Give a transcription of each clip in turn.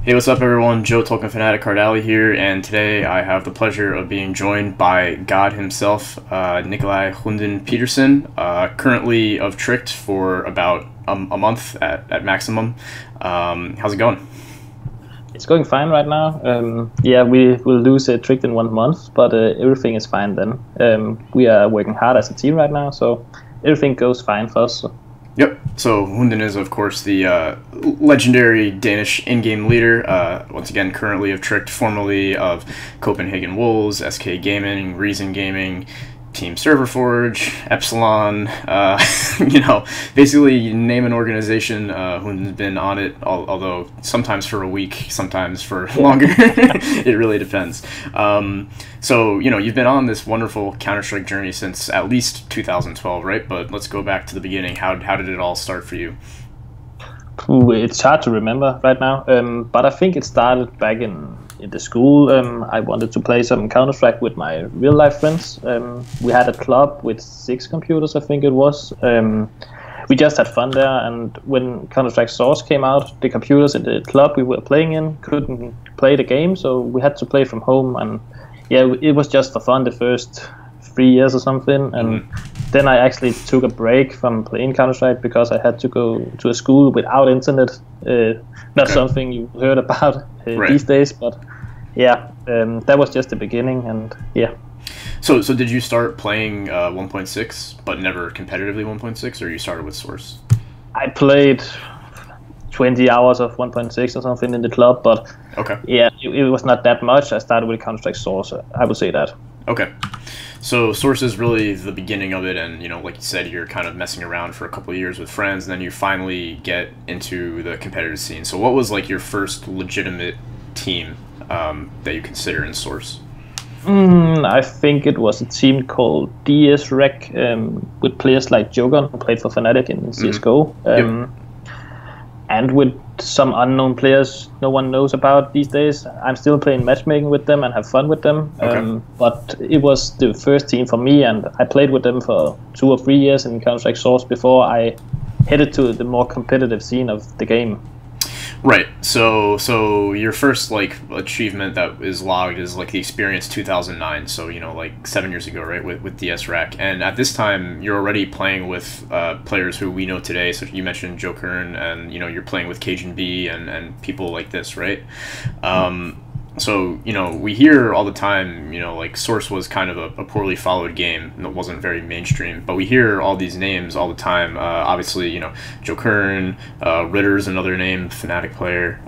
Hey, what's up, everyone? Joe Tolkien Fanatic Cardali here, and today I have the pleasure of being joined by God himself, Nicolai HUNDEN Peterson, currently of Tricked for about a month at maximum. How's it going? It's going fine right now. Yeah, we will lose Tricked in 1 month, but everything is fine then. We are working hard as a team right now, so everything goes fine for us. Yep. So HUNDEN is, of course, the legendary Danish in-game leader. Once again, currently of Tricked, formerly of Copenhagen Wolves, SK Gaming, Reason Gaming, Team Serverforge, Epsilon. Basically, you name an organization, HUNDEN's been on it. Although sometimes for a week, sometimes for longer. It really depends. So, you've been on this wonderful Counter-Strike journey since at least 2012, right? But let's go back to the beginning. How did it all start for you? It's hard to remember right now, but I think it started back in the school. I wanted to play some Counter-Strike with my real-life friends. We had a club with 6 computers, I think it was. We just had fun there, and when Counter-Strike Source came out, the computers in the club we were playing in couldn't play the game, so we had to play from home. And yeah, it was just for fun the first 3 years or something, and then I actually took a break from playing Counter-Strike because I had to go to a school without internet. Not something you heard about these days, but yeah, that was just the beginning, and yeah. So did you start playing 1.6, but never competitively 1.6, or you started with Source? I played 20 hours of 1.6 or something in the club, but yeah, it was not that much. I started with Counter-Strike Source, I would say that. Okay. So Source is really the beginning of it, and like you said, you're kind of messing around for a couple of years with friends, and then you finally get into the competitive scene. So what was like your first legitimate team that you consider in Source? I think it was a team called DreamHack with players like JOKERN, who played for Fnatic in CSGO, and with some unknown players no one knows about these days. I'm still playing matchmaking with them and have fun with them, but it was the first team for me, and I played with them for 2 or 3 years in Counter-Strike Source before I headed to the more competitive scene of the game. Right. So your first achievement that is logged is the experience 2009. So 7 years ago, right? With DreamHack, and at this time you're already playing with players who we know today. So you mentioned JOKERN, and you're playing with Cajun B and people like this, right? So we hear all the time, Source was kind of a poorly followed game. It wasn't very mainstream, but we hear all these names all the time. Obviously, JOKERN, Ritter's another name, Fnatic player,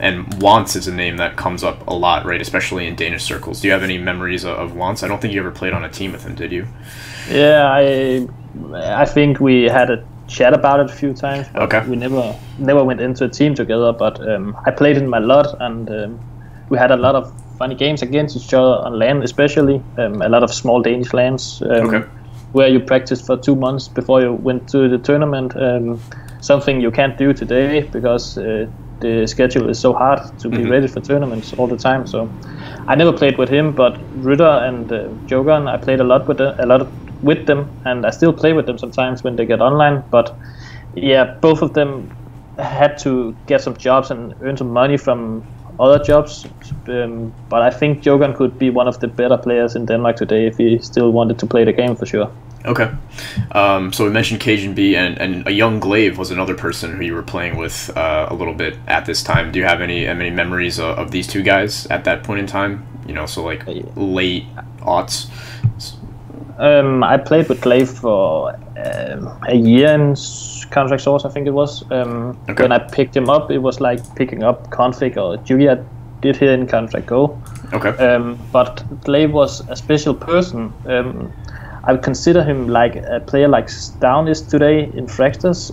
and wantz is a name that comes up a lot, right? Especially in Danish circles. Do you have any memories of wantz? I don't think you ever played on a team with him, did you? Yeah, I think we had a chat about it a few times, but we never went into a team together. But I played him a lot, and we had a lot of funny games against each other on LAN, especially a lot of small Danish LANs, where you practiced for 2 months before you went to the tournament. Something you can't do today because the schedule is so hard to be ready for tournaments all the time. So I never played with him, but Ritter and JOKERN, I played a lot with them, and I still play with them sometimes when they get online. But yeah, both of them had to get some jobs and earn some money from other jobs, but I think JOKERN could be one of the better players in Denmark today if he still wanted to play the game, for sure. Okay. So we mentioned Cajun B, and a young Glaive was another person who you were playing with a little bit at this time. Do you have any memories of these two guys at that point in time? So late aughts. I played with Glaive for a year in Counter-Strike Source, I think it was. When I picked him up, it was like picking up config or JUGI I did here in Counter-Strike Go. But Glaive was a special person. I would consider him like a player like SandeN is today in Fractors.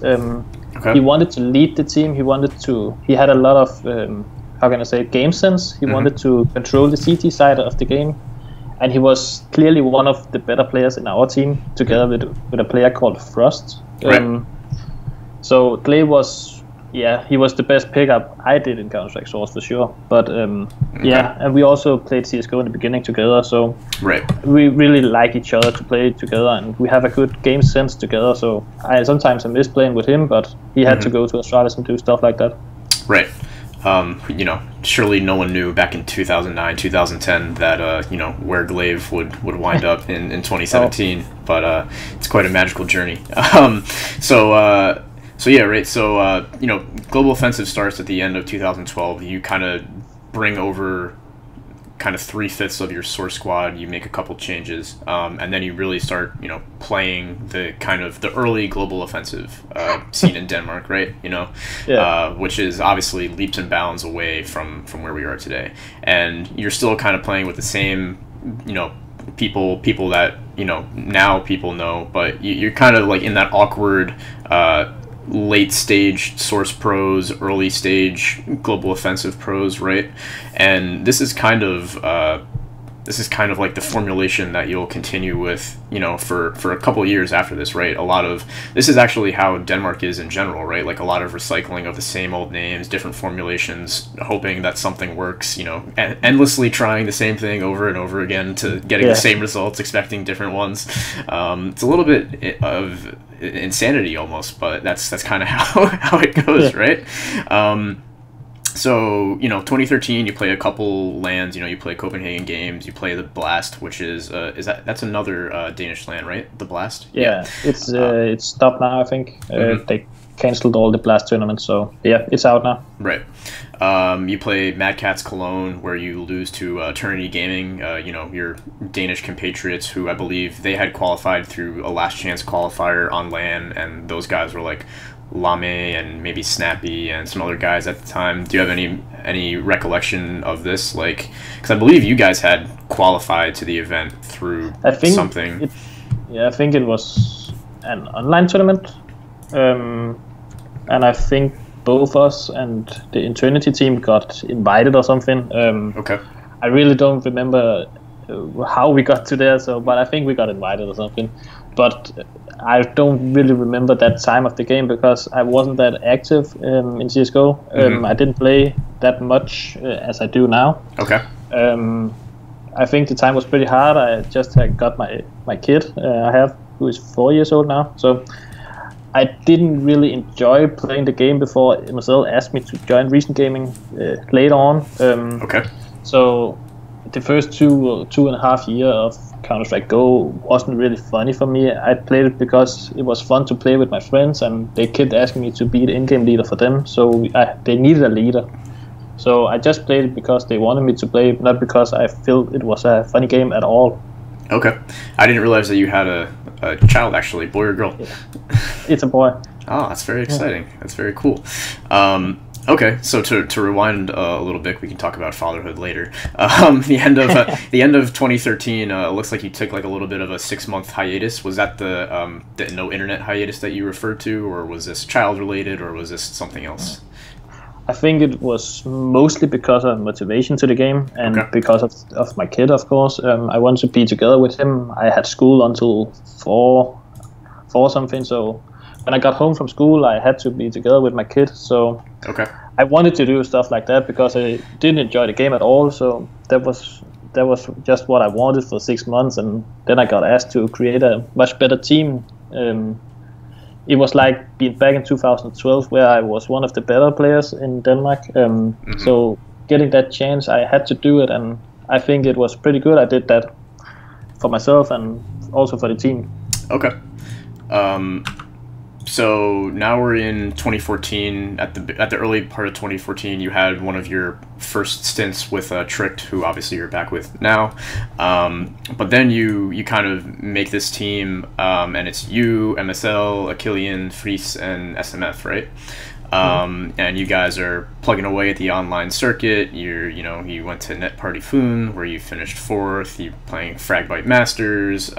He wanted to lead the team. He had a lot of game sense. He wanted to control the CT side of the game, and he was clearly one of the better players in our team, together with a player called Frost. So Glaive was, he was the best pickup I did in Counter-Strike Source for sure. But yeah, and we also played CSGO in the beginning together, so we really like each other to play together, and we have a good game sense together. So sometimes I miss playing with him, but he had to go to Australia and do stuff like that. Right. You know, surely no one knew back in 2009, 2010 that you know, where Glaive would wind up in 2017. Oh. But it's quite a magical journey. So yeah, right. So you know, Global Offensive starts at the end of 2012. You kind of bring over kind of 3/5 of your source squad. You make a couple changes, and then you really start, you know, playing the kind of the early Global Offensive scene in Denmark, right? You know, which is obviously leaps and bounds away from where we are today. And you're still kind of playing with the same, you know, people that, you know, now people know, but you're kind of like in that awkward late stage source pros, early stage Global Offensive pros, right? And this is kind of like the formulation that you'll continue with, you know, for a couple of years after this, right? This is actually how Denmark is in general, right? Like a lot of recycling of the same old names, different formulations, hoping that something works, you know, endlessly trying the same thing over and over again to getting the same results, expecting different ones. It's a little bit of insanity almost, but that's kind of how it goes, right? So, you know, 2013, you play a couple lands. You know, you play Copenhagen Games, you play the Blast, which that's another Danish land, right? The Blast. Yeah. It's stopped now, I think. They canceled all the Blast tournaments, so yeah, it's out now. Right. You play Mad Catz Cologne, where you lose to Eternity Gaming. You know, your Danish compatriots, who I believe they had qualified through a last chance qualifier on LAN, and those guys were like Lame and maybe Snappy and some other guys at the time. Do you have any recollection of this? Like, because I believe you guys had qualified to the event through something. I think it was an online tournament, and I think both us and the Eternity team got invited or something. Okay. I really don't remember how we got to there, but I think we got invited or something. But I don't really remember that time of the game because I wasn't that active in CSGO. I didn't play that much as I do now. Okay. I think the time was pretty hard. I just had got my kid I have, who is 4 years old now. So I didn't really enjoy playing the game before Marcel asked me to join Recent Gaming later on. Okay. So the first two and a half years of Counter-Strike Go wasn't really funny for me. I played it because it was fun to play with my friends, and they kept asking me to be the in-game leader for them, so they needed a leader. So I just played it because they wanted me to play, not because I felt it was a funny game at all. Okay. I didn't realize that you had a child, actually, boy or girl. Yeah. It's a boy. Oh, that's very exciting. Yeah. That's very cool. Okay, so to rewind a little bit, we can talk about fatherhood later. The end of 2013, it looks like you took like a little bit of a 6-month hiatus. Was that the no internet hiatus that you referred to, or was this child related, or was this something else? I think it was mostly because of motivation to the game and because of my kid, of course. I wanted to be together with him. I had school until 4 something, so when I got home from school, I had to be together with my kid. So I wanted to do stuff like that because I didn't enjoy the game at all. So that was just what I wanted for 6 months, and then I got asked to create a much better team. It was like being back in 2012, where I was one of the better players in Denmark. So getting that chance, I had to do it, and I think it was pretty good. I did that for myself and also for the team. Okay. So now we're in 2014. At the early part of 2014, you had one of your first stints with Tricked, who obviously you're back with now. But then you kind of make this team, and it's you, MSL, Achillean, Friis, and SMF, right? And you guys are plugging away at the online circuit. You went to Net Party Foon, where you finished 4th. You're playing Fragbite Masters.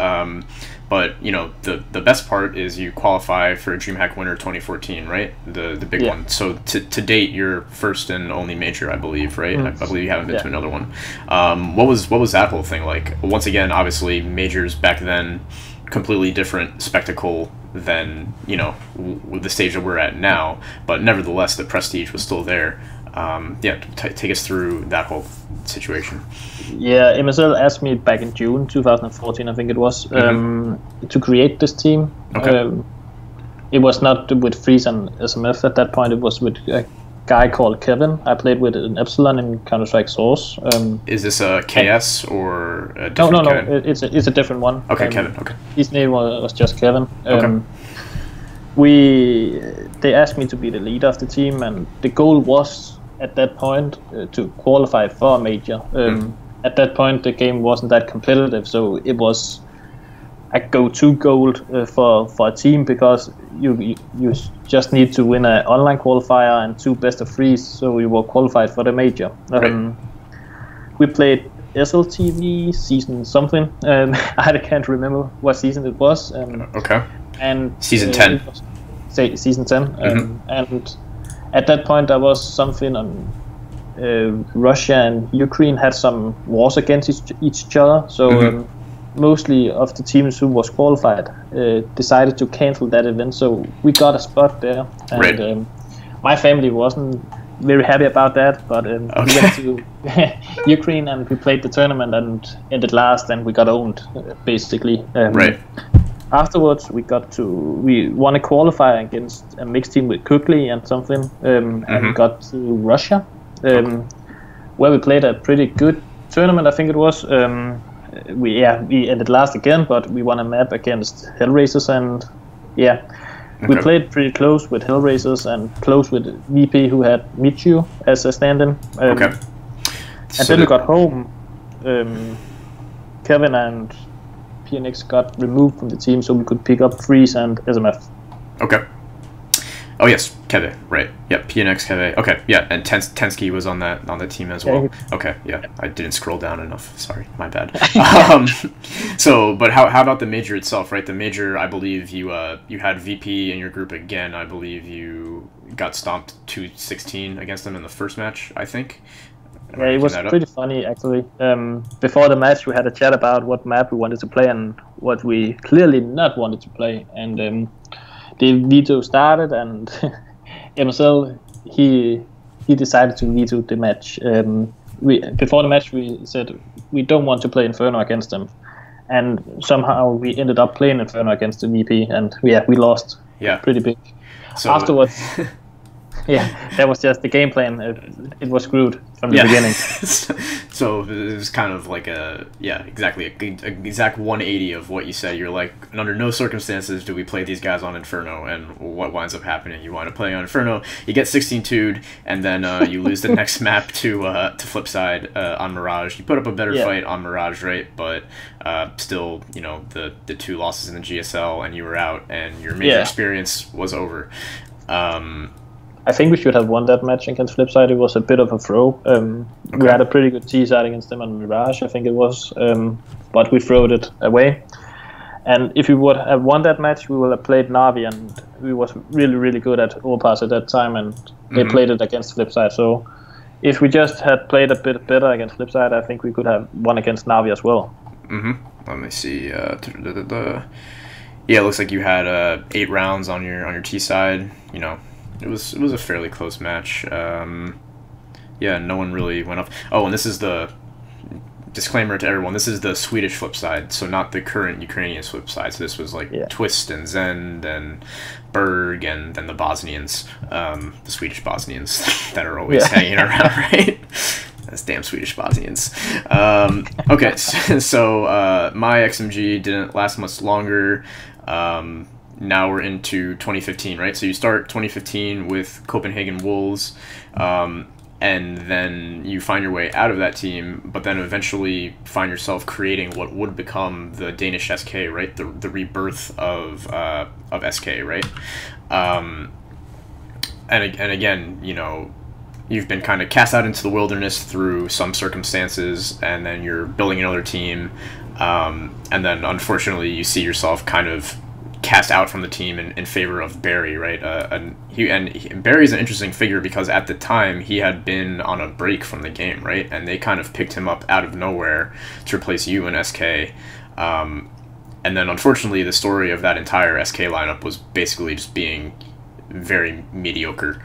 But you know, the best part is you qualify for DreamHack Winter 2014, right? The big one. So to date, you're first and only major, I believe, right? I believe you haven't been to another one. What was that whole thing like? Once again, obviously, majors back then, completely different spectacle than, you know, the stage that we're at now. But nevertheless, the prestige was still there. Take us through that whole situation. Yeah, MSL asked me back in June 2014, I think it was, to create this team. It was not with Friis and SMF at that point. It was with guy called Kevin. I played with an Epsilon in Counter-Strike Source. Is this a KS or a different No, Kevin? it's a different one. Okay, Kevin. Okay. His name was just Kevin. Okay. They asked me to be the leader of the team, and the goal was at that point to qualify for a major. At that point, the game wasn't that competitive, so it was a go-to goal for a team, because you just need to win an online qualifier and 2 best of 3s, so you were qualified for the major. Right. We played HLTV season something. I can't remember what season it was. Okay. And season 10. Season 10. And at that point, there was something on Russia and Ukraine had some wars against each other. So mostly of the teams who was qualified decided to cancel that event. So we got a spot there. And right. My family wasn't very happy about that, but we went to Ukraine and we played the tournament and ended last, and we got owned basically. Right. Afterwards, we won a qualifier against a mixed team with Quickly and something, and got to Russia, where we played a pretty good tournament. I think it was. We ended last again, but we won a map against Hellraisers, and we played pretty close with Hellraisers and close with VP, who had Michu as a stand-in. And then we got home. Kevin and PNX got removed from the team, so we could pick up Friis and SMF. Okay. Oh yes, Keve, right. Yep, PNX Keve. Okay, yeah, and Tensky was on the team as well. Okay, yeah, I didn't scroll down enough. Sorry, my bad. But how about the major itself, right? The major, I believe you had VP in your group again. I believe you got stomped 2-16 against them in the first match, I think. Yeah, it was pretty funny actually. Before the match, we had a chat about what map we wanted to play and what we clearly not wanted to play, and the veto started, and MSL he decided to veto the match. Before the match, we said we don't want to play Inferno against them, and somehow we ended up playing Inferno against the VP, and we lost. Yeah, pretty big. So afterwards. Yeah, that was just the game plan. It was screwed from the beginning. So it was kind of like exactly a exact 180 of what you said. You're like, under no circumstances do we play these guys on Inferno, and what winds up happening? You wind up playing on Inferno, you get 16-2'd, and then you lose the next map to Flipside on Mirage. You put up a better fight on Mirage, right? But still, the 2 losses in the GSL, and you were out, and your major experience was over. I think we should have won that match against Flipside. It was a bit of a throw. We had a pretty good T-side against them on Mirage, I think it was, but we throwed it away. And if we would have won that match, we would have played Navi, and we was really, really good at Overpass at that time, and they played it against Flipside. So if we just had played a bit better against Flipside, I think we could have won against Navi as well. Let me see. Yeah, it looks like you had 8 rounds on your T-side, It was a fairly close match. No one really went up. Oh, and this is the disclaimer to everyone. This is the Swedish flip side, so not the current Ukrainian flip side. So this was like Twist and Zend and Berg and then the Bosnians, the Swedish Bosnians that are always hanging around, right? Those damn Swedish Bosnians. Okay, so myXMG didn't last much longer. Now we're into 2015, right? So you start 2015 with Copenhagen Wolves, and then you find your way out of that team, but then eventually find yourself creating what would become the Danish SK, right? The rebirth of SK, right? And again, you've been kind of cast out into the wilderness through some circumstances, and then you're building another team, and then unfortunately you see yourself kind of cast out from the team in favor of Barry, right? And Barry's an interesting figure because at the time he had been on a break from the game, right? And they kind of picked him up out of nowhere to replace you and SK. And then unfortunately the story of that entire SK lineup was basically just being very mediocre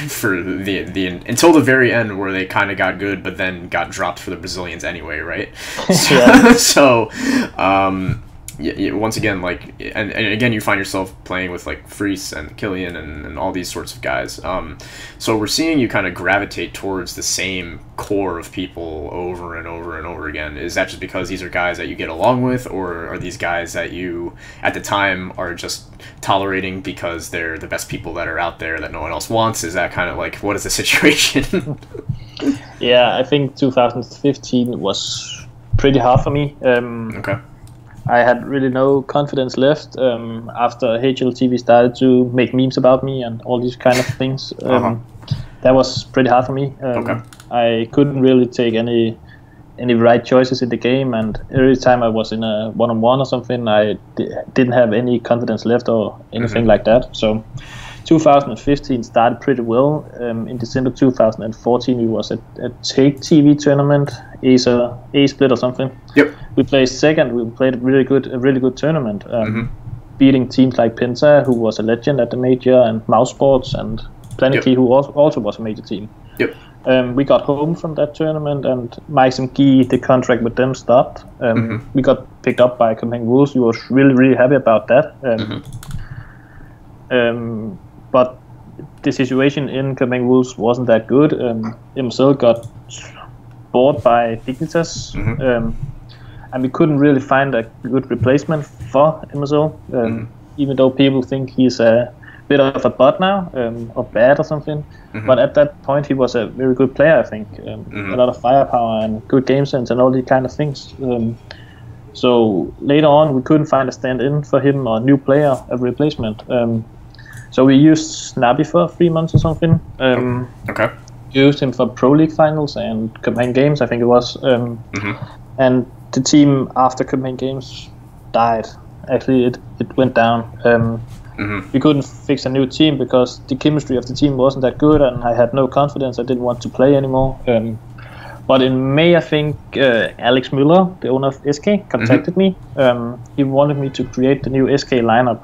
for the until the very end, where they kind of got good, but then got dropped for the Brazilians anyway, right? once again, like, and again, you find yourself playing with like Friis and Killian and all these sorts of guys. So we're seeing you kind of gravitate towards the same core of people over and over and over again. Is that just because these are guys that you get along with, or are these guys that you at the time are just tolerating because they're the best people that are out there that no one else wants? Is that kind of like, what is the situation? Yeah, I think 2015 was pretty hard for me. Okay. I had really no confidence left after HLTV started to make memes about me and all these kind of things. That was pretty hard for me. Okay. I couldn't really take any right choices in the game, and every time I was in a one-on-one or something, I didn't have any confidence left or anything like that. So 2015 started pretty well. In December 2014, we was at a Take TV tournament, ESEA split or something. Yep. We placed second. We played a really good tournament, beating teams like Penta, who was a legend at the major, and Mouse Sports and Planet who also was a major team. Yep. We got home from that tournament, and myXMG, the contract with them stopped. We got picked up by Copenhagen Wolves. We were really happy about that. But the situation in Copenhagen Wolves wasn't that good. MSL got bought by Dignitas, and we couldn't really find a good replacement for MSL, even though people think he's a bit of a bot now, or bad or something. But at that point, he was a very good player, I think. A lot of firepower and good game sense and all these kind of things. So later on, we couldn't find a stand-in for him or a new player, a replacement. So we used Snappy for 3 months or something. Okay. Used him for Pro League finals and Copenhagen Games, I think it was. And the team after Copenhagen Games died. Actually, it went down. We couldn't fix a new team because the chemistry of the team wasn't that good, and I had no confidence. I didn't want to play anymore. But in May, I think Alex Müller, the owner of SK, contacted me. He wanted me to create the new SK lineup.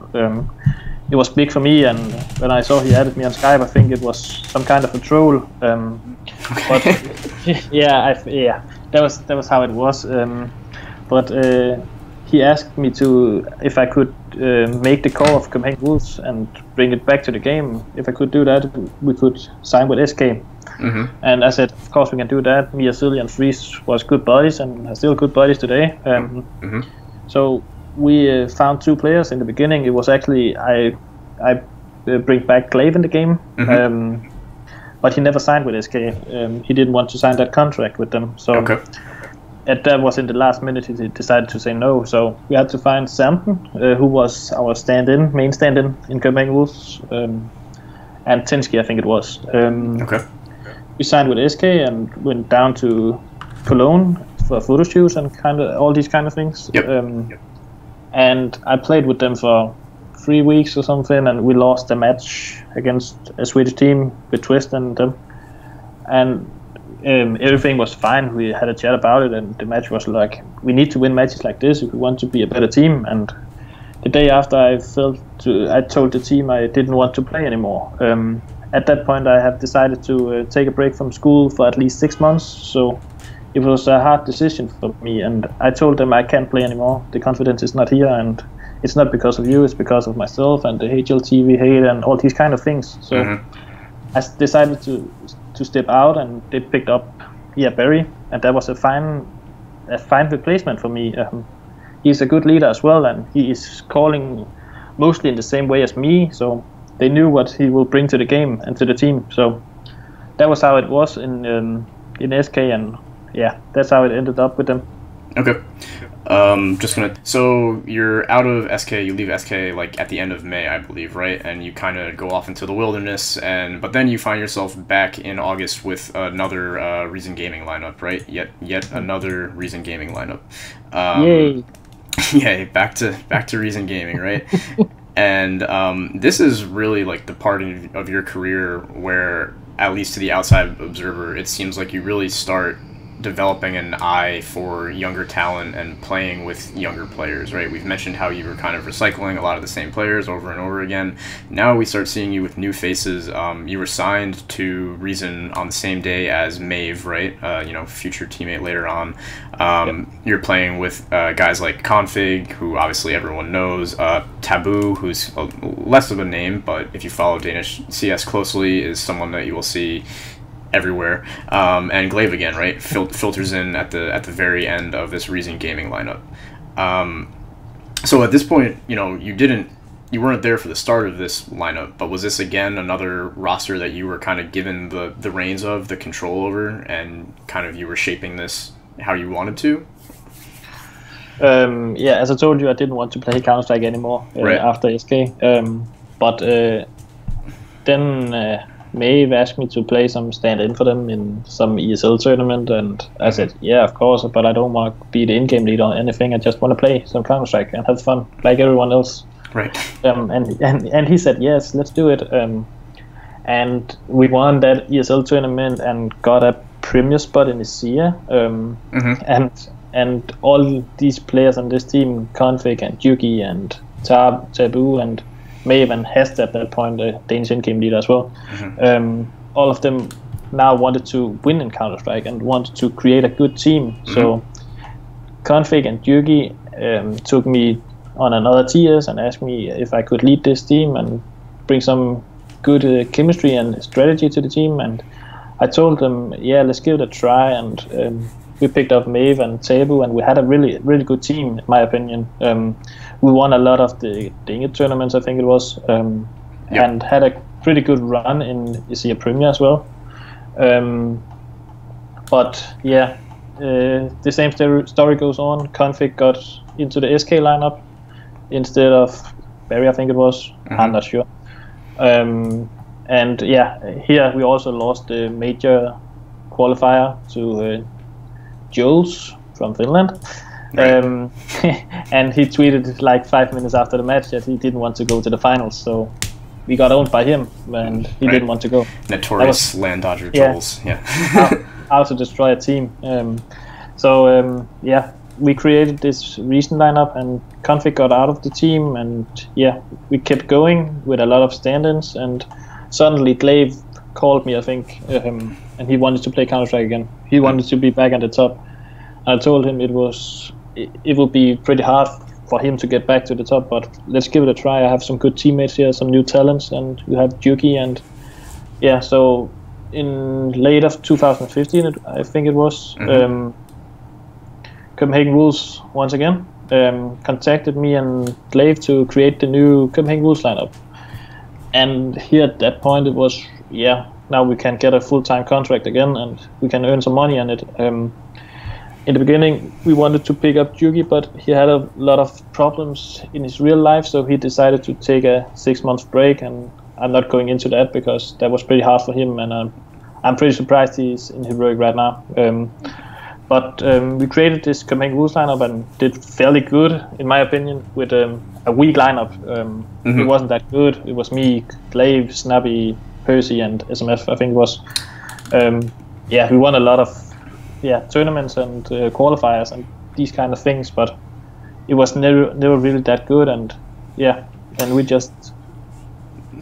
It was big for me, and when I saw he added me on Skype, I think it was some kind of a troll. But that was how it was. But he asked me if I could make the core of Copenhagen Wolves and bring it back to the game. If I could do that, we could sign with SK. And I said, of course we can do that. Me, Silly, and Friis was good buddies and are still good buddies today. So we found 2 players in the beginning. It was actually I bring back Glaive in the game, but he never signed with SK. He didn't want to sign that contract with them. So that was in the last minute. He decided to say no. So we had to find SandeN, who was our main stand-in in Copenhagen Wolves, and Tinsky, I think it was. We signed with SK and went down to Cologne for photo shoots and kind of all these kind of things. And I played with them for 3 weeks or something, and we lost a match against a Swedish team with Twist and them. And everything was fine. We had a chat about it, and the match was like, we need to win matches like this if we want to be a better team. And the day after, I told the team I didn't want to play anymore. At that point, I had decided to take a break from school for at least 6 months. So it was a hard decision for me, and I told them I can't play anymore. The confidence is not here, and it's not because of you, it's because of myself and the HLTV hate and all these kind of things. So I decided to step out, and they picked up Barry, and that was a fine replacement for me. He's a good leader as well, and he is calling mostly in the same way as me, so they knew what he will bring to the game and to the team. So that was how it was in SK, and that's how it ended up with them. Okay. So you're out of SK, you leave SK like at the end of May, I believe, right? And you kind of go off into the wilderness, but then you find yourself back in August with another Reason Gaming lineup, right? Yet another Reason Gaming lineup. Yay! Yay! Back to Reason Gaming, right? And this is really like the part of your career where, at least to the outside observer, it seems like you really start developing an eye for younger talent and playing with younger players, right? We've mentioned how you were kind of recycling a lot of the same players over and over again. Now we start seeing you with new faces. You were signed to Reason on the same day as Maeve, right? Future teammate later on. You're playing with guys like Config, who obviously everyone knows, Taboo, who's less of a name, but if you follow Danish CS closely, is someone that you will see everywhere, and Glaive again, right? Filters in at the very end of this Reason Gaming lineup. So at this point, you weren't there for the start of this lineup, but was this again another roster that you were kind of given the reins of, the control over, and kind of you were shaping this how you wanted to? Yeah, as I told you, I didn't want to play Counter-Strike anymore after SK. But then Maeve asked me to play some stand-in for them in some ESL tournament, and I said, yeah, of course, but I don't want to be the in-game leader or anything. I just want to play some Counter-Strike and have fun, like everyone else. Right. And he said, yes, let's do it. And we won that ESL tournament and got a Premier spot in ESEA. And all these players on this team, Config and JUGI and Taboo and Maeve and haste at that point, the Danish in-game leader as well. All of them now wanted to win in Counter-Strike and wanted to create a good team. So Config and JUGI took me on another TS and asked me if I could lead this team and bring some good chemistry and strategy to the team. And I told them, yeah, let's give it a try. And we picked up Maeve and Taboo, and we had a really, really good team, in my opinion. We won a lot of the Inget tournaments, I think it was, and had a pretty good run in ESEA Premier as well. But yeah, the same story goes on. Config got into the SK lineup instead of Barry, I think it was. I'm not sure. And yeah, here we also lost the major qualifier to Jules from Finland. And he tweeted like 5 minutes after the match that he didn't want to go to the finals, so we got owned by him and he didn't want to go. Notorious land dodger Jules. How to destroy a team. Yeah, we created this Reason lineup and Config got out of the team, and yeah, we kept going with a lot of stand-ins, and suddenly Glaive called me, I think, and he wanted to play Counter-Strike again. He wanted to be back at the top. I told him it would be pretty hard for him to get back to the top, but let's give it a try. I have some good teammates here, some new talents, and we have JUGI, and yeah, so in late of 2015, I think it was, Copenhagen Wolves once again contacted me and Glaive to create the new Copenhagen Wolves lineup. And here at that point it was, yeah, now we can get a full-time contract again and we can earn some money on it. In the beginning we wanted to pick up JUGI, but he had a lot of problems in his real life, so he decided to take a 6-month break, and I'm not going into that because that was pretty hard for him, and I'm pretty surprised he's in Heroic right now. But we created this Copenhagen Wolves lineup and did fairly good, in my opinion, with a weak lineup. It wasn't that good. It was me, Glaive, Snappy, Percy, and SMF, I think it was. Yeah, we won a lot of tournaments and qualifiers and these kind of things, but it was never really that good, and we just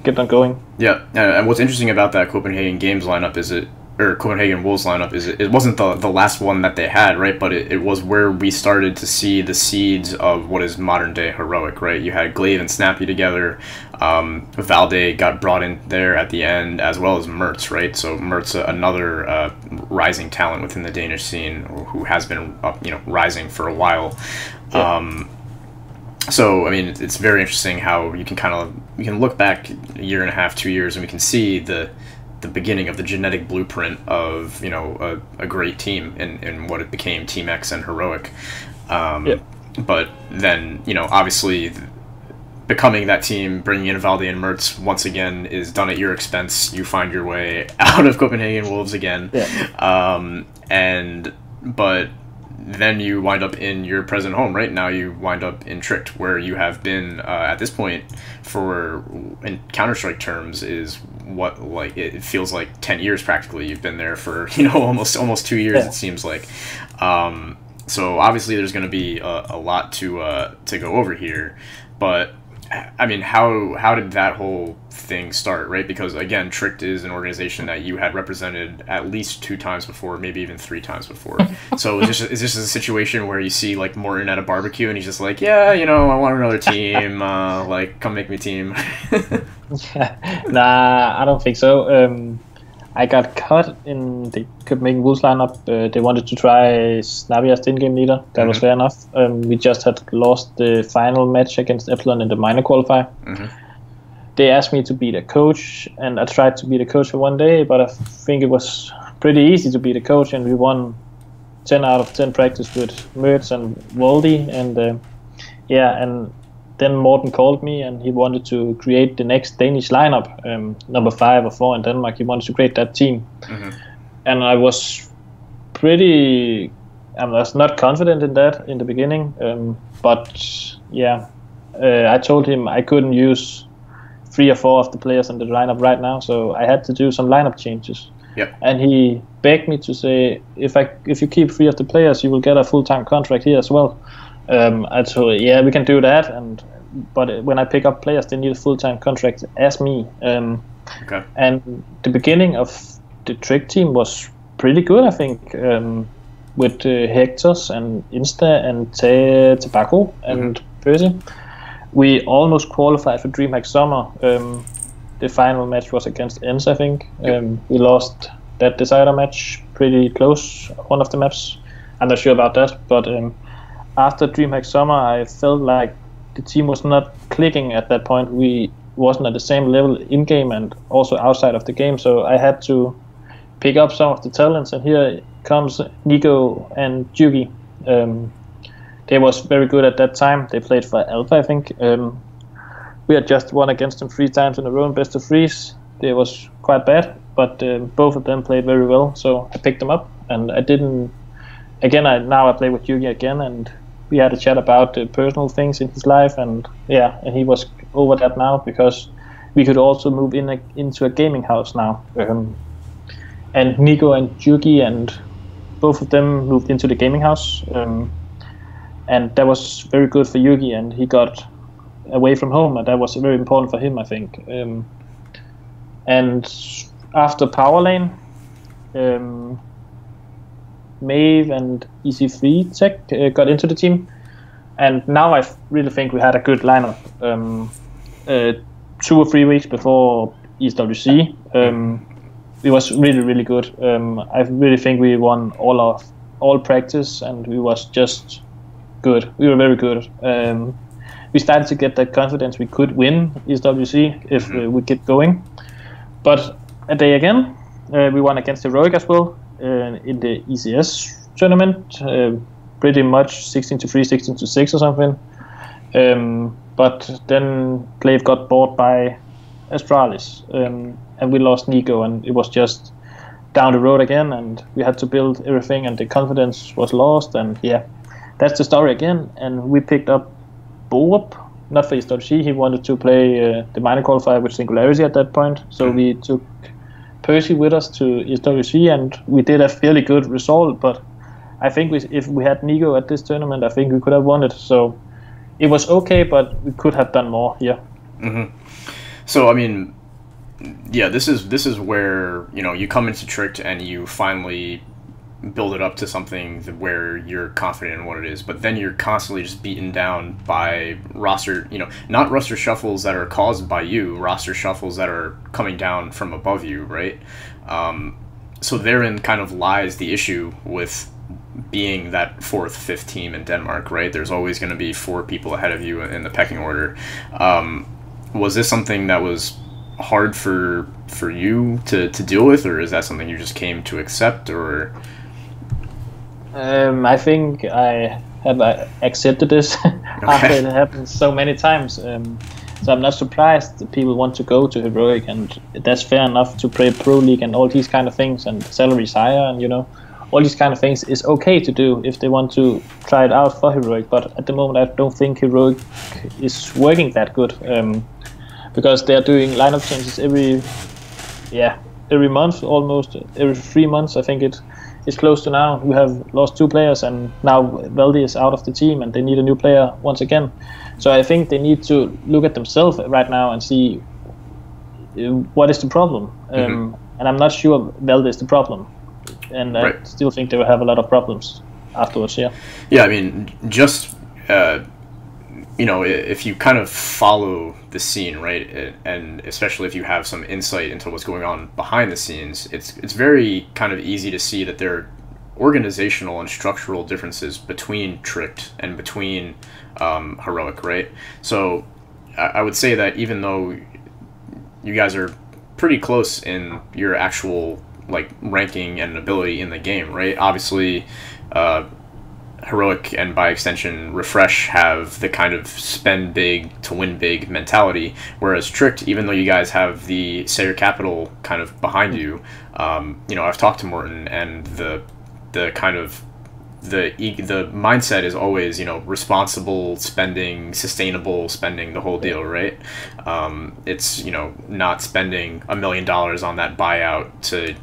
kept on going. Yeah, and what's interesting about that Copenhagen Games lineup is Copenhagen Wolves lineup is it wasn't the last one that they had, right? But it was where we started to see the seeds of what is modern day Heroic, right? You had Glaive and Snappy together. Valde got brought in there at the end, as well as Mertz, right? So Mertz, another rising talent within the Danish scene, who has been rising for a while. So I mean, it's very interesting how you can look back a year and a half, 2 years, and we can see the beginning of the genetic blueprint of a great team in what it became, Team X and Heroic. But then obviously becoming that team, bringing in Valde and Mertz once again is done at your expense. You find your way out of Copenhagen Wolves again. But then you wind up in your present home, right? Now you wind up in Tricked, where you have been at this point, in Counter-Strike terms, is what, like, it feels like 10 years practically. You've been there for, you know, almost 2 years, it seems like. So obviously there's going to be a lot to go over here, but I mean, how did that whole thing start, right? Because again, Tricked is an organization that you had represented at least 2 times before, maybe even 3 times before. So is this a situation where you see like Morten at a barbecue and he's just like, yeah, you know, I want another team, like come make me team? Nah, I don't think so. I got cut in the Copenhagen Wolves lineup. They wanted to try Snappy as the in-game leader. That was fair enough. We just had lost the final match against Epsilon in the minor qualifier. They asked me to be the coach, and I tried to be the coach for one day, but I think it was pretty easy to be the coach, and we won 10 out of 10 practice with Mertz and Waldy, and and then Morten called me and he wanted to create the next Danish lineup, number 5 or 4 in Denmark. He wanted to create that team. And I was not confident in that in the beginning, but yeah, I told him I couldn't use 3 or 4 of the players in the lineup right now, so I had to do some lineup changes. And he begged me to say, if you keep 3 of the players, you will get a full-time contract here as well. I told, yeah, we can do that, but when I pick up players, they need a full-time contract as me. And the beginning of the Trick team was pretty good, I think, with Hectors and Insta and Tobacco and Percy. We almost qualified for DreamHack Summer. The final match was against ENS, I think. We lost that decider match pretty close, one of the maps. I'm not sure about that, but after DreamHack Summer, I felt like the team was not clicking at that point. We wasn't at the same level in-game and also outside of the game, so I had to pick up some of the talents, and here comes Nico and JUGI. They was very good at that time. They played for Alpha, I think. We had just won against them 3 times in a row in best of Friis. They was quite bad, but both of them played very well, so I picked them up, and I didn't... Again, now I play with JUGI again, and we had a chat about personal things in his life, and and he was over that now because we could also move into a gaming house now. And Nico and JUGI and both of them moved into the gaming house, and that was very good for JUGI, and he got away from home, and that was very important for him, I think. And after Power Lane, Maeve and EC3 Tech got into the team, and now I really think we had a good lineup. 2 or 3 weeks before ESWC, it was really good. I really think we won all practice, and we was just good. We were very good. We started to get that confidence we could win ESWC if we get going. But a day again, we won against Heroic as well. In the ECS tournament, pretty much 16-3, 16-6 or something. But then Glaive got bought by Astralis, and we lost Nico, and it was just down the road again, and we had to build everything, and the confidence was lost, and that's the story again. And we picked up Boop, not for ESWC. He wanted to play the minor qualifier with Singularity at that point, so we took Percy with us to ESWC, and we did a fairly good result, but I think if we had Nico at this tournament, I think we could have won it. So it was okay, but we could have done more here. So I mean, this is where, you know, you come into Tricked and you finally build it up to something where you're confident in what it is, but then you're constantly just beaten down by roster, you know, not roster shuffles that are caused by you, roster shuffles that are coming down from above you, right? So therein kind of lies the issue with being that 4th, 5th team in Denmark, right? There's always going to be 4 people ahead of you in the pecking order. Was this something that was hard for you to deal with, or is that something you just came to accept, or... I think I have accepted this after it happened so many times. So I'm not surprised that people want to go to Heroic, and that's fair enough to play Pro League and all these kind of things, and salary is higher, and you know, all these kind of things is okay to do if they want to try it out for Heroic. But at the moment, I don't think Heroic is working that good, because they're doing lineup changes every every month, almost every 3 months. I think it's close to now. We have lost 2 players, and now Valdi is out of the team, and they need a new player once again. So I think they need to look at themselves right now and see what is the problem. And I'm not sure Valdi is the problem, and I still think they will have a lot of problems afterwards. Yeah, I mean, just if you kind of follow the scene, right, and especially if you have some insight into what's going on behind the scenes, it's very kind of easy to see that there are organizational and structural differences between Tricked and between Heroic, right? So I would say that even though you guys are pretty close in your actual like ranking and ability in the game, right? Obviously, Heroic and by extension RFRSH have the kind of spend big to win big mentality, whereas Tricked, even though you guys have the Sayer Capital kind of behind you, I've talked to Morten, and the kind of the mindset is always responsible spending, sustainable spending, the whole deal, right? It's not spending $1 million on that buyout to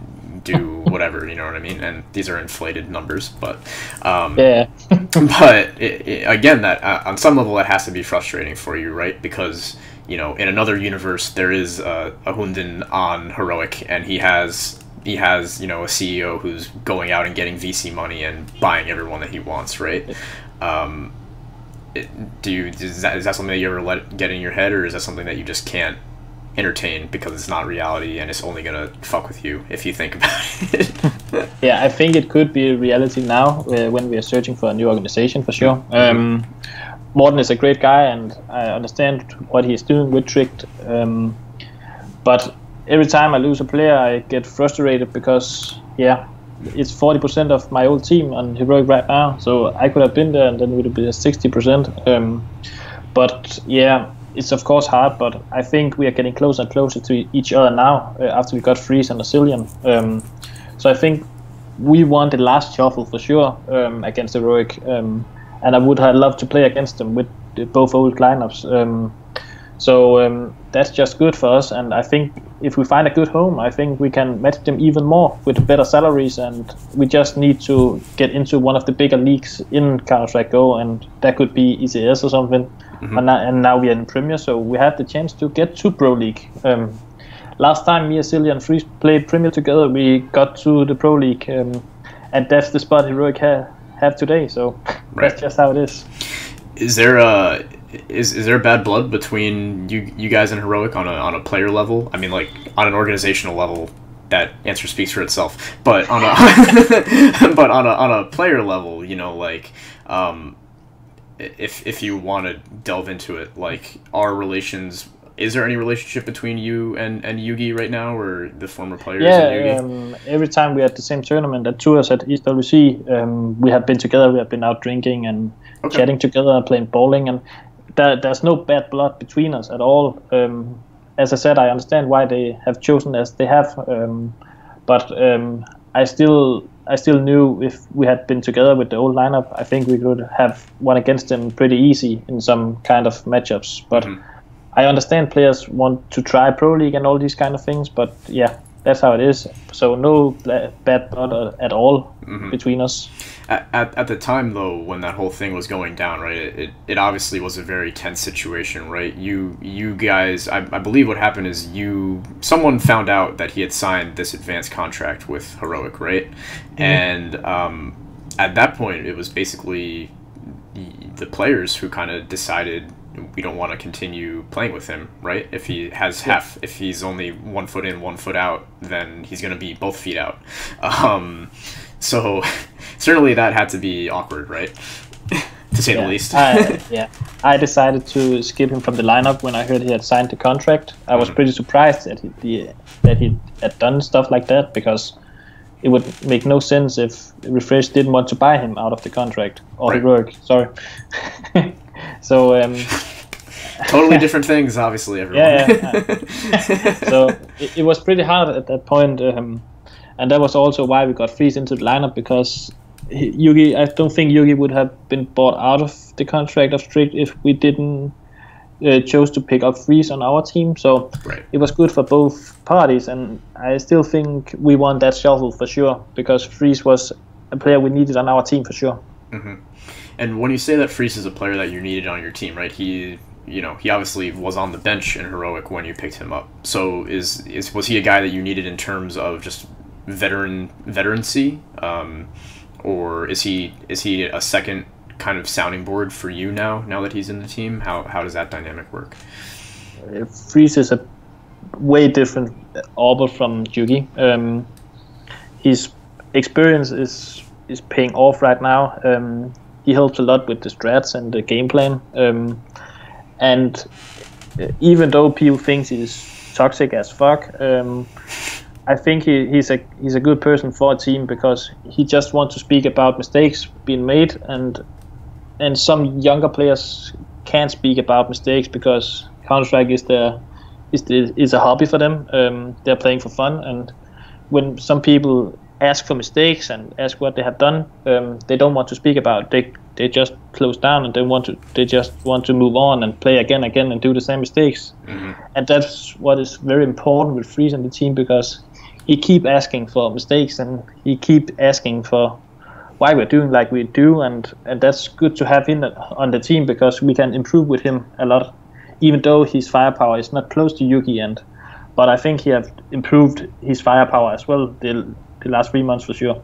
do whatever, you know what I mean? And these are inflated numbers, but but again, that on some level that has to be frustrating for you, right? Because in another universe there is a HUNDEN on Heroic, and he has a CEO who's going out and getting VC money and buying everyone that he wants, right? Is that something that you ever let get in your head, or is that something that you just can't entertain because it's not reality and it's only gonna fuck with you if you think about it? Yeah, I think it could be a reality now when we are searching for a new organization, for sure. Morten is a great guy, and I understand what he's doing with Tricked, but every time I lose a player I get frustrated because it's 40% of my old team on Heroic right now, so I could have been there and then it would have been 60%, but it's of course hard, but I think we are getting closer and closer to each other now after we got Friis and Asilian. So I think we won the last shuffle for sure against Heroic, and I would have loved to play against them with both old lineups. So that's just good for us, and I think if we find a good home, I think we can match them even more with better salaries, and we just need to get into one of the bigger leagues in Counter-Strike Go, and that could be ECS or something. And now we are in Premier, so we have the chance to get to Pro League. Last time me, Asilian, and Friis played Premier together, we got to the Pro League, and that's the spot Heroic have today, so that's just how it is. Is there is there bad blood between you guys and Heroic on a player level? I mean, like on an organizational level, that answer speaks for itself. But on a but on a player level, if you want to delve into it, like our relations. Is there any relationship between you and JUGI right now, or the former players? Every time we are at the same tournament at Tours at ESWC, we have been together. We have been out drinking and chatting together, playing bowling, and there's no bad blood between us at all. As I said, I understand why they have chosen as they have, but I still knew if we had been together with the old lineup, I think we could have won against them pretty easy in some kind of matchups. But I understand players want to try Pro League and all these kind of things, but that's how it is. So no bad blood at all between us. At the time, though, when that whole thing was going down, right, it obviously was a very tense situation, right? You guys, I believe what happened is someone found out that he had signed this advanced contract with Heroic, right? And at that point, it was basically the players who kind of decided we don't want to continue playing with him, right? If he has if he's only 1 foot in, 1 foot out, then he's going to be both feet out. So certainly that had to be awkward, right? To say the least. I decided to skip him from the lineup when I heard he had signed the contract. I was pretty surprised that he had done stuff like that, because it would make no sense if RFRSH didn't want to buy him out of the contract, or Heroic, sorry. So totally different things, obviously, everyone. So it was pretty hard at that point, and that was also why we got Friis into the lineup, because JUGI, I don't think JUGI would have been bought out of the contract of Strict if we didn't chose to pick up Friis on our team, so it was good for both parties, and I still think we won that shuffle for sure, because Friis was a player we needed on our team for sure. And when you say that Friis is a player that you needed on your team, right? He obviously was on the bench in Heroic when you picked him up. So was he a guy that you needed in terms of just veterancy, or is he a second kind of sounding board for you now that he's in the team? How does that dynamic work? Friis is a way different arbor from JUGI. His experience is paying off right now. He helps a lot with the strats and the game plan. And even though people think he's toxic as fuck, I think he's a good person for a team, because he just wants to speak about mistakes being made, and some younger players can't speak about mistakes because Counter-Strike is a hobby for them. They're playing for fun, and when some people ask for mistakes and ask what they have done, they don't want to speak about it. They just close down, and they just want to move on and play again and do the same mistakes. And that's what is very important with Friis and the team, because he keep asking for mistakes, and he keep asking for why we're doing like we do, and that's good to have him on the team, because we can improve with him a lot, even though his firepower is not close to JUGI, but I think he have improved his firepower as well the last 3 months for sure.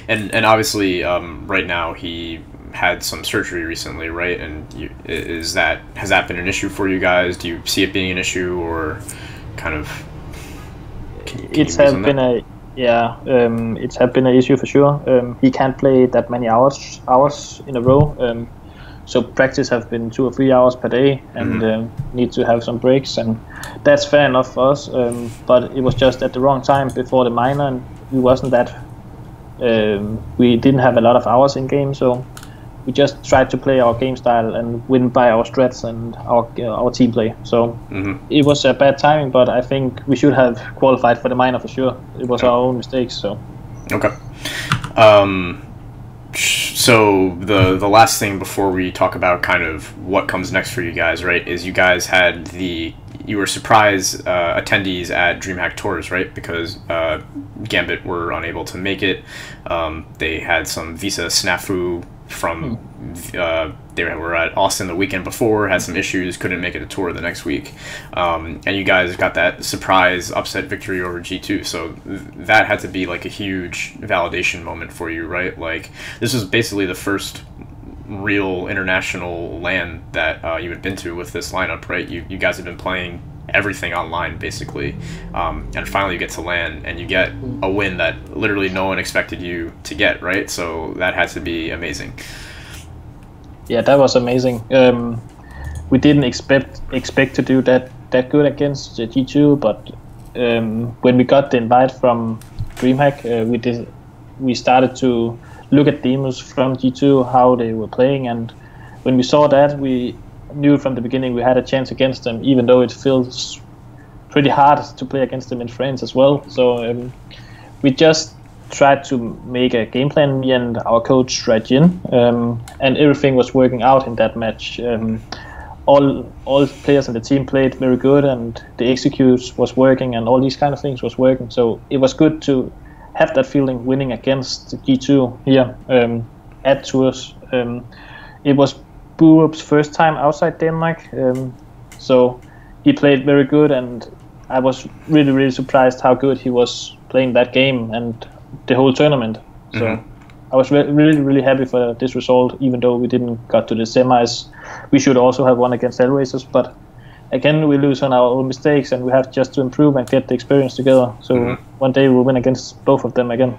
And obviously right now he had some surgery recently, right? And has that been an issue for you guys? Do you see it being an issue, or kind of? It's been an issue for sure. He can't play that many hours in a row. So practice have been 2 or 3 hours per day, and need to have some breaks, and that's fair enough for us. But it was just at the wrong time before the minor, and we wasn't that. We didn't have a lot of hours in game, so we just tried to play our game style and win by our strats and our team play. So it was a bad timing, but I think we should have qualified for the minor for sure. It was our own mistakes. So so the last thing before we talk about kind of what comes next for you guys, right, is you guys had you were surprise attendees at DreamHack Tours, right? Because Gambit were unable to make it. They had some visa snafu from they were at Austin the weekend before, had some issues, couldn't make it to tour the next week, and you guys got that surprise upset victory over G2. So that had to be like a huge validation moment for you, right? Like, this was basically the first real international LAN that you had been to with this lineup, right? You guys have been playing everything online basically, and finally you get to LAN and you get a win that literally no one expected you to get, right? So that had to be amazing. Yeah, that was amazing. We didn't expect to do that good against G2, but when we got the invite from DreamHack, we started to look at demos from G2, how they were playing, and when we saw that, we knew from the beginning we had a chance against them, even though it feels pretty hard to play against them in France as well. So we just tried to make a game plan, me and our coach Rajin, and everything was working out in that match. All players in the team played very good, and the execute was working, and all these kind of things was working. So it was good to have that feeling winning against G2 here at Tours. It was Burup's first time outside Denmark, so he played very good, and I was really surprised how good he was playing that game and the whole tournament. So I was really happy for this result, even though we didn't got to the semis. We should also have won against Hellraisers, but again we lose on our own mistakes, and we have just to improve and get the experience together. So one day we'll win against both of them again.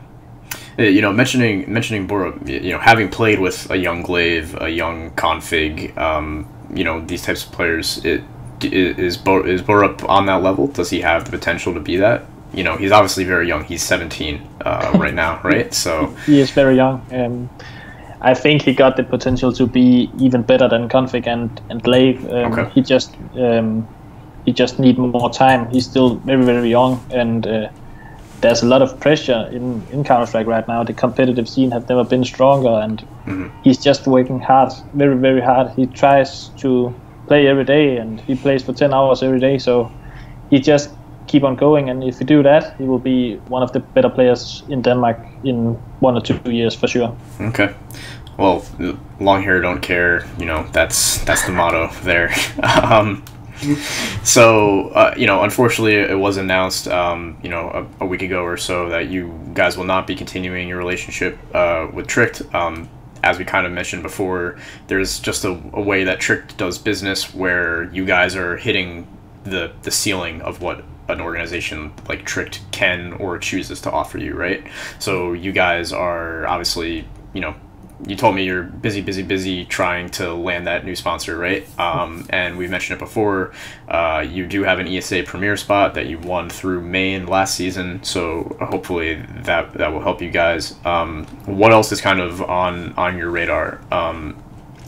You know, mentioning Borup, you know, having played with a young Glaive, a young Config, you know, these types of players, is Borup on that level? Does he have the potential to be that? You know, he's obviously very young. He's 17 right now, right? So he is very young. I think he got the potential to be even better than Config and Glaive. Okay. He just need more time. He's still very young, and there's a lot of pressure in Counter-Strike right now. The competitive scene have never been stronger, and he's just working hard, very hard. He tries to play every day, and he plays for 10 hours every day. So he just keep on going, and if you do that, he will be one of the better players in Denmark in 1 or 2 years for sure. Okay. Well, long hair don't care. You know, that's the motto there. Unfortunately, it was announced, a week ago or so that you guys will not be continuing your relationship with Tricked. As we kind of mentioned before, there's just a way that Tricked does business where you guys are hitting the ceiling of what an organization like Tricked can or chooses to offer you, right? So you guys are obviously, you told me you're busy trying to land that new sponsor, right? And we mentioned it before. You do have an ESEA Premier spot that you won through Maine last season, so hopefully that will help you guys. What else is kind of on your radar?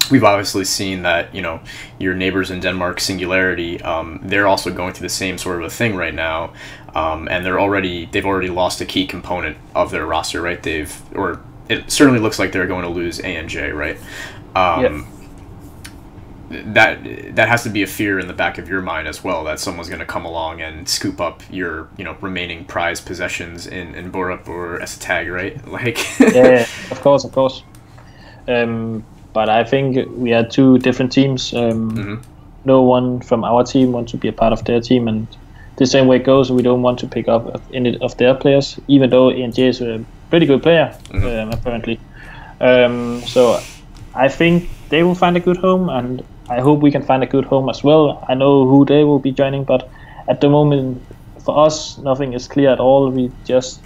We've obviously seen that, your neighbors in Denmark, Singularity, they're also going through the same sort of a thing right now, and they've already lost a key component of their roster, right? It certainly looks like they're going to lose ANJ, right? That has to be a fear in the back of your mind as well, that someone's going to come along and scoop up your remaining prized possessions in Borup or Esatag, right? Like yeah, of course. But I think we are two different teams. No one from our team wants to be a part of their team, and the same way it goes, we don't want to pick up any of their players, even though ANJ is a pretty good player, apparently. So I think they will find a good home, and I hope we can find a good home as well. I know who they will be joining, but at the moment, for us, nothing is clear at all. We just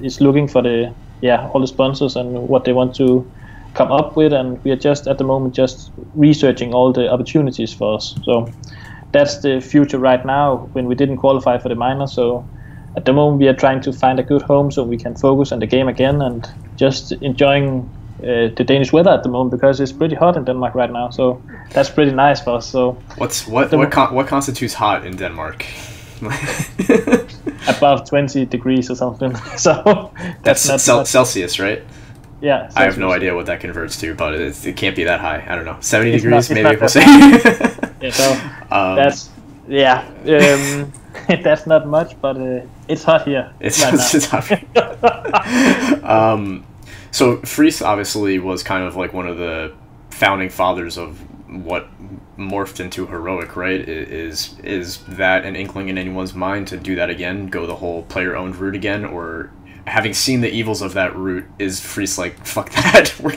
is looking for all the sponsors and what they want to come up with, and we are just at the moment just researching all the opportunities for us. So that's the future right now, when we didn't qualify for the minor. So at the moment we are trying to find a good home so we can focus on the game again, and just enjoying the Danish weather at the moment, because it's pretty hot in Denmark right now. So that's pretty nice for us. So what constitutes hot in Denmark? Above 20 degrees or something. So that's not Celsius, right? Yeah, Celsius. I have no idea what that converts to, but it can't be that high. I don't know, 70 degrees maybe we'll say. Yeah, so that's not much, but it's hot here. It's hot. So Friis obviously was kind of like one of the founding fathers of what morphed into Heroic, right? Is that an inkling in anyone's mind to do that again, go the whole player-owned route again, or having seen the evils of that route, is Friis like, fuck that, we're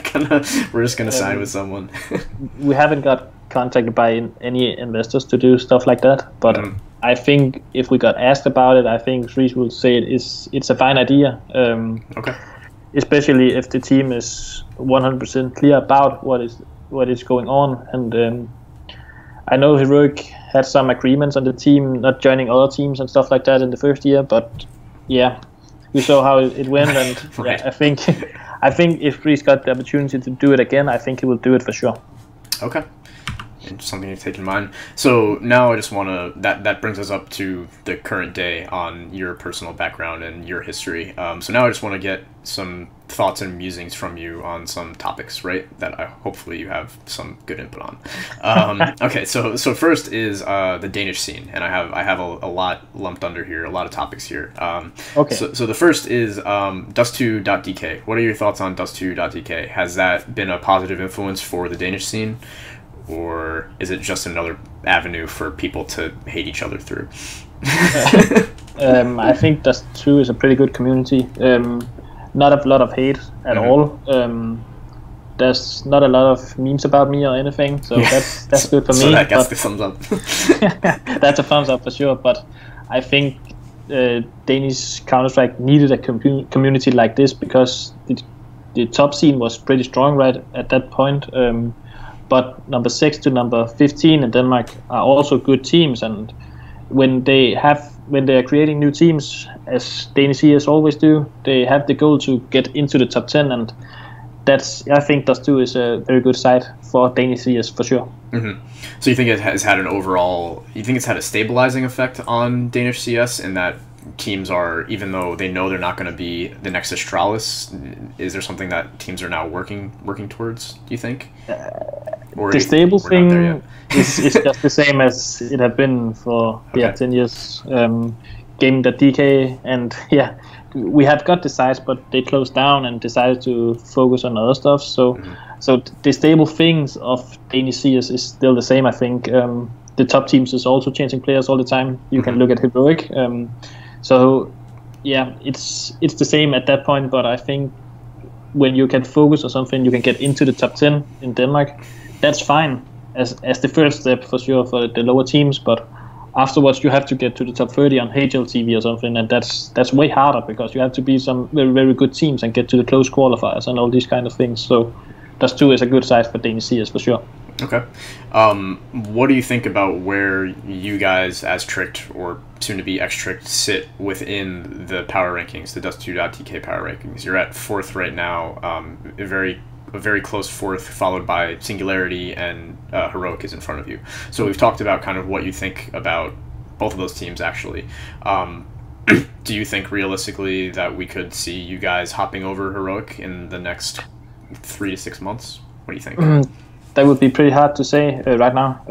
just gonna side with someone? We haven't got contacted by any investors to do stuff like that, but I think if we got asked about it, I think Friis will say it's a fine idea. Okay. Especially if the team is 100% clear about what is going on, and I know Heroic had some agreements on the team not joining other teams and stuff like that in the first year, but yeah, we saw how it went, and right. Yeah, I think if Friis got the opportunity to do it again, I think he will do it for sure. Okay. And something to take in mind. So now I just want to, that brings us up to the current day on your personal background and your history. So now I just want to get some thoughts and musings from you on some topics, right, that hopefully you have some good input on. Okay, so first is the Danish scene, and I have a lot lumped under here, a lot of topics here. Okay. So the first is Dust2.dk. What are your thoughts on Dust2.dk? Has that been a positive influence for the Danish scene, or is it just another avenue for people to hate each other through? I think Dust2 is a pretty good community. Not a lot of hate at all. There's not a lot of memes about me or anything, so that's good for me. So that gets the thumbs up. That's a thumbs up for sure, but I think Danish Counter-Strike needed a community like this, because the top scene was pretty strong right at that point. But number 6 to number 15 in Denmark are also good teams, and when they are creating new teams, as Danish CS always do, they have the goal to get into the top 10, and I think Dust2 is a very good site for Danish CS for sure. So you think it has had it's had a stabilizing effect on Danish CS, in that teams are, even though they know they're not going to be the next Astralis, is there something that teams are now working towards, do you think? Or the stable we're not there thing is just the same as it had been for 10 years. Game the DK, and we had got the sites, but they closed down and decided to focus on other stuff. So the stable things of Danish CS is still the same. I think the top teams is also changing players all the time. You can look at Heroic. So it's the same at that point. But I think when you can focus on something, you can get into the top 10 in Denmark. That's fine as the first step for sure for the lower teams. But afterwards, you have to get to the top 30 on HLTV or something, and that's way harder because you have to be some very, very good teams and get to the close qualifiers and all these kind of things. So that's too is a good side for Danish CS for sure. Okay. What do you think about where you guys, as Tricked or soon to be X-Tricked, sit within the power rankings, the Dust2.tk power rankings? You're at 4th right now, a very close 4th, followed by Singularity, and Heroic is in front of you. So we've talked about kind of what you think about both of those teams, actually. Do you think realistically that we could see you guys hopping over Heroic in the next 3 to 6 months? What do you think? That would be pretty hard to say right now.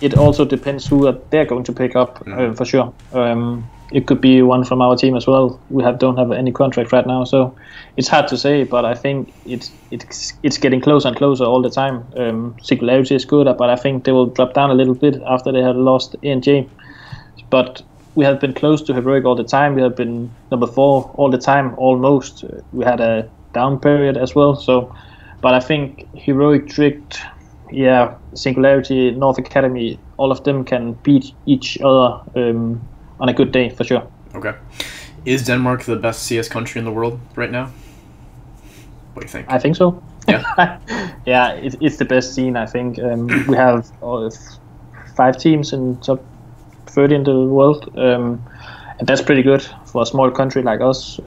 It also depends who they're going to pick up, for sure. It could be one from our team as well. We don't have any contract right now, so it's hard to say. But I think it's getting closer and closer all the time. Singularity is good, but I think they will drop down a little bit after they had lost ENJ. But we have been close to Heroic all the time. We have been number 4 all the time, almost. We had a down period as well. So, but I think Heroic, Tricked, Singularity, North Academy, all of them can beat each other on a good day for sure. Okay. Is Denmark the best CS country in the world right now? What do you think? I think so. Yeah. It's the best scene, I think. We have 5 teams in top 30 in the world, and that's pretty good for a small country like us.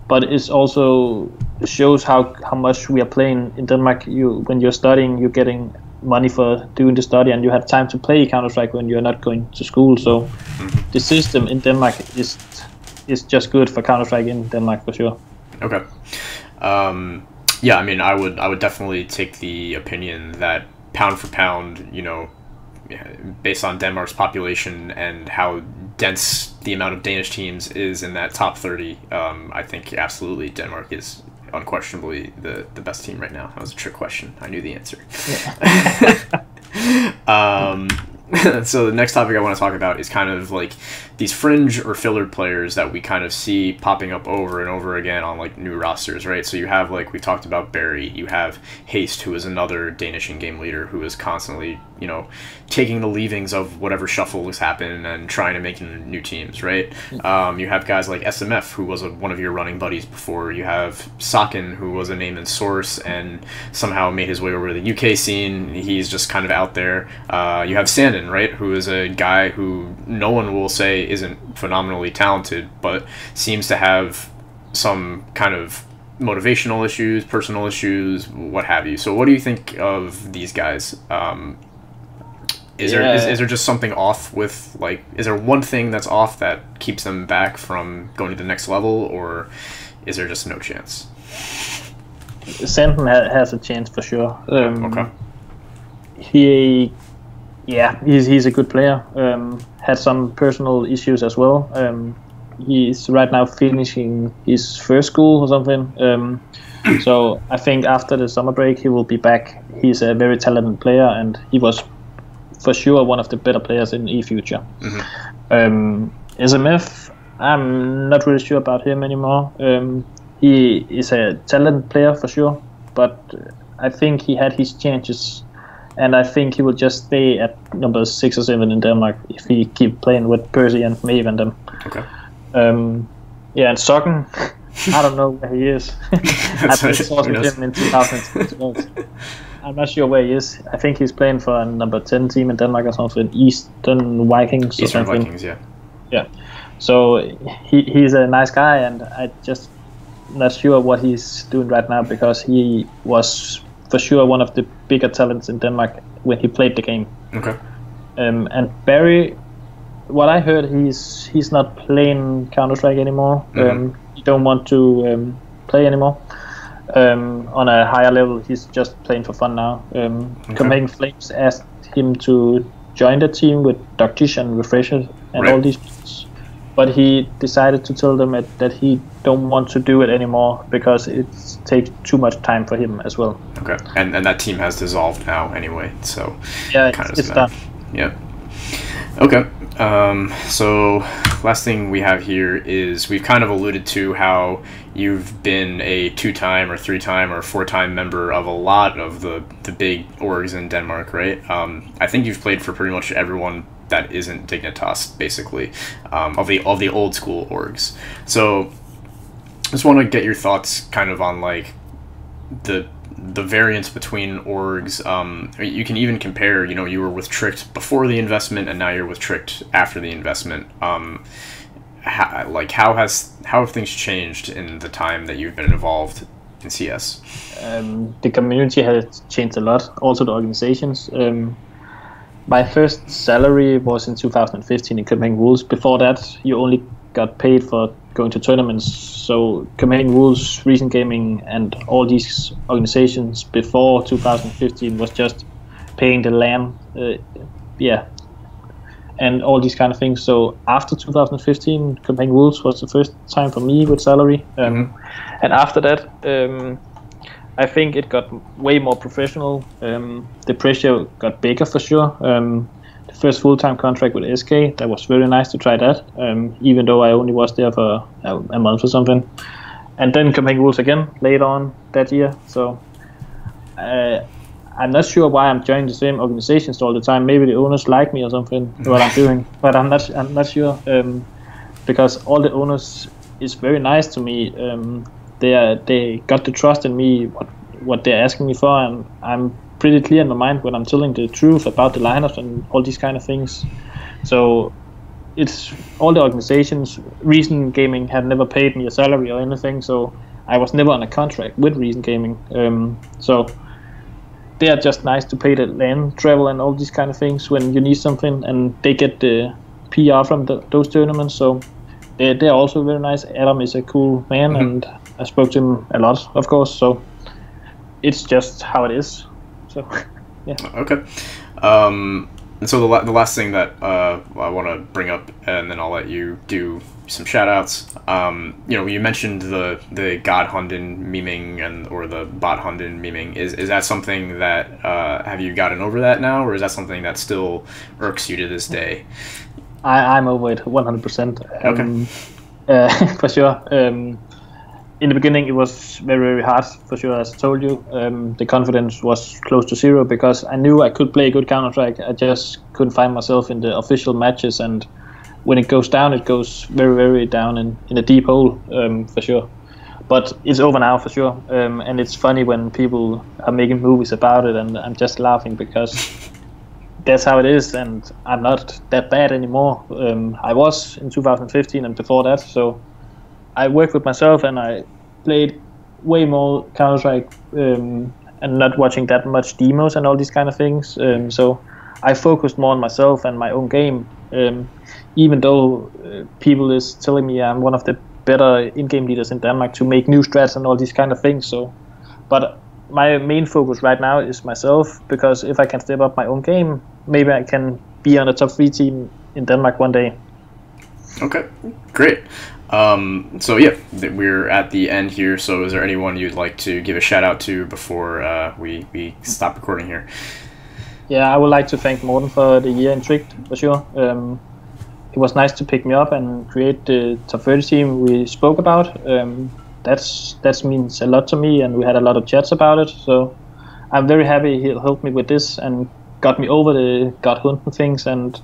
But it also shows how much we are playing in Denmark. When you're studying, you're getting money for doing the study, and you have time to play Counter-Strike when you're not going to school. So the system in Denmark is just good for Counter-Strike in Denmark for sure. Okay. I mean, I would definitely take the opinion that pound for pound, based on Denmark's population and how dense the amount of Danish teams is in that top 30, I think absolutely Denmark is unquestionably the best team right now. That was a trick question. I knew the answer. Yeah. So the next topic I want to talk about is kind of like these fringe or filler players that we kind of see popping up over and over again on like new rosters, right? So you have, like we talked about, Barry. You have Haste, who is another Danish in-game leader who is constantly, taking the leavings of whatever shuffle has happened and trying to make new teams, right? You have guys like SMF, who was one of your running buddies before. You have socN, who was a name in Source and somehow made his way over to the UK scene. He's just kind of out there. You have SandeN, right, who is a guy who no one will say isn't phenomenally talented, but seems to have some kind of motivational issues, personal issues, what have you. So what do you think of these guys? Is there just something off with, like, is there one thing that's off that keeps them back from going to the next level, or is there just no chance? SandeN has a chance for sure. Okay. He's a good player. Had some personal issues as well. He's right now finishing his first school or something. So I think after the summer break he will be back. He's a very talented player, and he was for sure one of the better players in eFuture. SMF, I'm not really sure about him anymore. He is a talented player for sure, but I think he had his chances. And I think he will just stay at number 6 or 7 in Denmark if he keep playing with Percy and Maeve and them. Okay. And socN, I don't know where he is. I played Source with him in 2012. I'm not sure where he is. I think he's playing for a number 10 team in Denmark or something, Eastern Vikings. Eastern Vikings, yeah. Yeah. So he's a nice guy, and I just not sure what he's doing right now, because he was for sure one of the bigger talents in Denmark when he played the game. Okay. And Barry, what I heard, he's not playing Counter-Strike anymore. He don't want to play anymore. On a higher level, he's just playing for fun now. Copenhagen Flames asked him to join the team with Dogtish and Refresher and all these things. But he decided to tell them that he don't want to do it anymore because it takes too much time for him as well. Okay, and that team has dissolved now anyway, so yeah, it's done. Yeah. Okay. So last thing we have here is we've kind of alluded to how you've been a 2-time or 3-time or 4-time member of a lot of the big orgs in Denmark, right? I think you've played for pretty much everyone that isn't Dignitas, basically, of the old school orgs. So just want to get your thoughts kind of on like the variance between orgs. You can even compare, you know, you were with Tricked before the investment and now you're with Tricked after the investment. How have things changed in the time that you've been involved in CS? The community has changed a lot, also the organizations. My first salary was in 2015 in Copenhagen Wolves. Before that, you only got paid for going to tournaments. So Copenhagen Wolves, Recent Gaming, and all these organizations before 2015 was just paying the LAN, and all these kind of things. So after 2015, Copenhagen Wolves was the first time for me with salary. And after that, I think it got way more professional. The pressure got bigger for sure. The first full-time contract with SK, that was very nice to try that, even though I only was there for a month or something. And then Copenhagen Wolves again later on that year. So I'm not sure why I'm joining the same organizations all the time. Maybe the owners like me or something, what I'm doing, but I'm not sure, because all the owners is very nice to me. They got the trust in me, what they're asking me for, and I'm pretty clear in my mind when I'm telling the truth about the lineups and all these kind of things. So it's all the organizations. Recent Gaming had never paid me a salary or anything, so I was never on a contract with Recent Gaming. So they are just nice to pay the land travel and all these kind of things when you need something, and they get the PR from those tournaments. So they're also very nice. Adam is a cool man, and I spoke to him a lot, of course. So it's just how it is. So yeah. Okay. And so the last thing that I want to bring up, and then I'll let you do some shoutouts. You know, you mentioned the God HUNDEN memeing or the bot HUNDEN memeing. Is that something that have you gotten over that now, or is that something that still irks you to this day? I'm over it 100%. Okay. For sure. In the beginning, it was very, very hard, for sure, as I told you. The confidence was close to zero because I knew I could play good Counter-Strike. I just couldn't find myself in the official matches, and when it goes down, it goes very, very down in a deep hole, for sure. But it's over now, for sure. And it's funny when people are making movies about it, and I'm just laughing because that's how it is, and I'm not that bad anymore. I was in 2015 and before that, so I worked with myself and I played way more Counter-Strike and not watching that much demos and all these kind of things. So I focused more on myself and my own game, even though people is telling me I'm one of the better in-game leaders in Denmark to make new strats and all these kind of things. So, but my main focus right now is myself, because if I can step up my own game, maybe I can be on a top 3 team in Denmark one day. Okay, great. So yeah, we're at the end here. So is there anyone you'd like to give a shout out to before we stop recording here? Yeah, I would like to thank Morten for the year in Tricked, for sure. It was nice to pick me up and create the top 30 team we spoke about. That means a lot to me, and we had a lot of chats about it. So I'm very happy he helped me with this and got me over the God HUNDEN things, and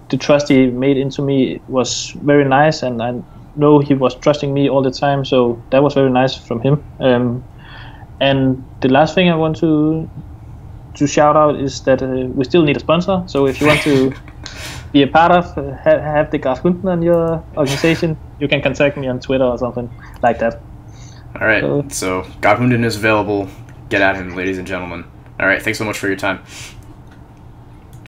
the trust he made into me was very nice, and I know he was trusting me all the time, so that was very nice from him. And the last thing I want to shout out is that we still need a sponsor, so if you want to be a part of, have the God HUNDEN on your organization, you can contact me on Twitter or something like that. All right, so God HUNDEN is available. Get at him, ladies and gentlemen. All right, thanks so much for your time.